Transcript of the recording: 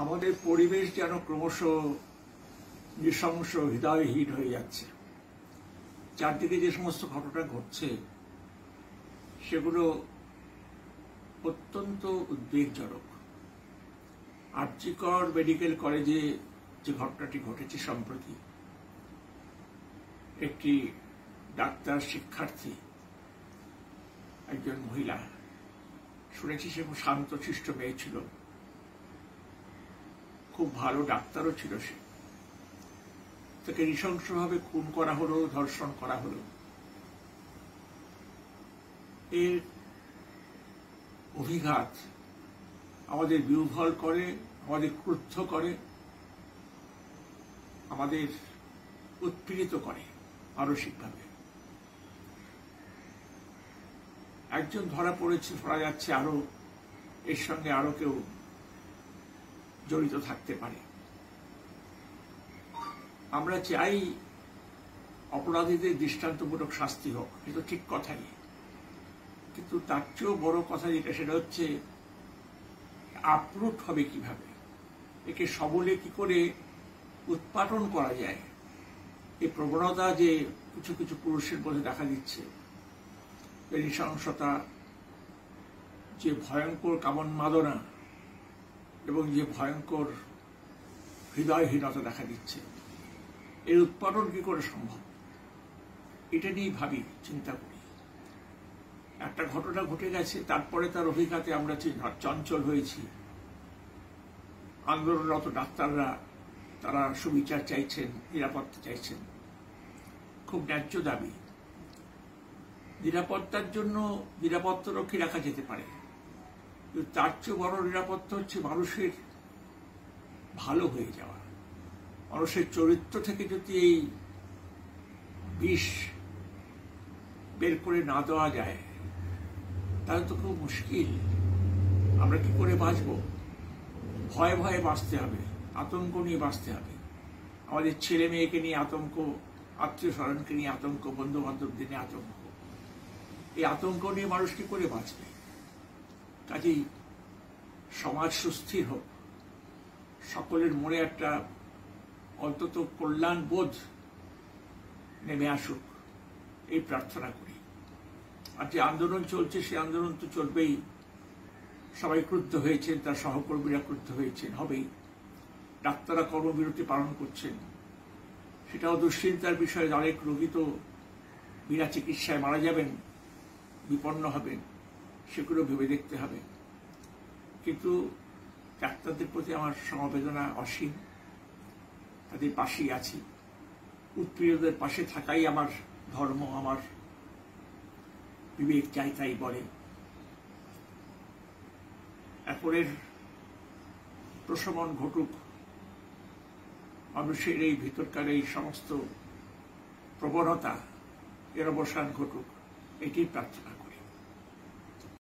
আমাদের পরিবেশ যেন ক্রমশ নৃশংস হৃদয়হীন হয়ে যাচ্ছে। চারদিকে যে সমস্ত ঘটনা ঘটছে সেগুলো অত্যন্ত উদ্বেগজনক। আর.জি. কর মেডিকেল কলেজে যে ঘটনাটি ঘটেছে সম্প্রতি, একটি ডাক্তার শিক্ষার্থী, একজন মহিলা, শুনেছি সে খুব শান্তশিষ্ট মেয়ে ছিল, খুব ভালো ডাক্তারও ছিল। সে তাকে নৃশংসভাবে খুন করা হলো, ধর্ষণ করা হলো। এর অভিঘাত আমাদের বিহ্বল করে, আমাদের ক্রুদ্ধ করে, আমাদের উৎপীড়িত করে মানসিকভাবে। একজন ধরা পড়েছে, ধরা যাচ্ছে আরো, এর সঙ্গে আরো কেউ জড়িত থাকতে পারে। আমরা চাই অপরাধীদের দৃষ্টান্তমূলক শাস্তি হোক, এটা ঠিক কথাই, কিন্তু তার চেয়েও বড় কথা যেটা, সেটা হচ্ছে আপরুট হবে কিভাবে, একে সবলে কি করে উৎপাটন করা যায়। এই প্রবণতা যে কিছু কিছু পুরুষের মধ্যে দেখা দিচ্ছে, নৃশংসতা, যে ভয়ঙ্কর কামন্মাদনা এবং যে ভয়ঙ্কর হৃদয়হীনতা দেখা দিচ্ছে, এর উৎপাদন কি করে সম্ভব, এটা নিয়ে ভাবি, চিন্তা করি। একটা ঘটনা ঘটে গেছে, তারপরে তার অভিজ্ঞতায় আমরা চঞ্চল হয়েছি। আন্দোলনরত ডাক্তাররা তারা সুবিচার চাইছেন, নিরাপত্তা চাইছেন, খুব ন্যায্য দাবি। নিরাপত্তার জন্য নিরাপত্তারক্ষী রাখা যেতে পারে, কিন্তু তার চেয়ে বড় নিরাপত্তা হচ্ছে মানুষের ভালো হয়ে যাওয়া। মানুষের চরিত্র থেকে যদি এই বিষ বের করে না দেওয়া যায়, তাহলে তো খুব মুশকিল। আমরা কি করে বাঁচব? ভয়ে ভয়ে বাঁচতে হবে, আতঙ্ক নিয়ে বাঁচতে হবে। আমাদের ছেলে মেয়েকে নিয়ে আতঙ্ক, আত্মীয় স্বজনকে নিয়ে আতঙ্ক, বন্ধু বান্ধবদের নিয়ে আতঙ্ক। এই আতঙ্ক নিয়ে মানুষ কি করে বাঁচবে? কাজেই সমাজ সুস্থির হোক, সকলের মনে একটা অন্তত কল্যাণ বোধ নেমে আসুক, এই প্রার্থনা করি। আর যে আন্দোলন চলছে, সেই আন্দোলন তো চলবেই। সবাই ক্রুদ্ধ হয়েছেন, তার সহকর্মীরা ক্রুদ্ধ হয়েছেন, হবেই। ডাক্তাররা কর্মবিরতি পালন করছেন, সেটাও দুশ্চিন্তার বিষয়। অনেক রোগী তো বিনা চিকিৎসায় মারা যাবেন, বিপন্ন হবেন, সেগুলো ভেবে দেখতে হবে। কিন্তু ডাক্তারদের প্রতি আমার সমবেদনা অসীম, তাদের পাশেই আছি। উৎপীড়িতদের পাশে থাকাই আমার ধর্ম, আমার বিবেক চাই তাই বলে। এরপরের প্রশমন ঘটুক, মানুষের এই ভিতরকার এই সমস্ত প্রবণতা এর অবসান ঘটুক, এটি প্রার্থনা করি।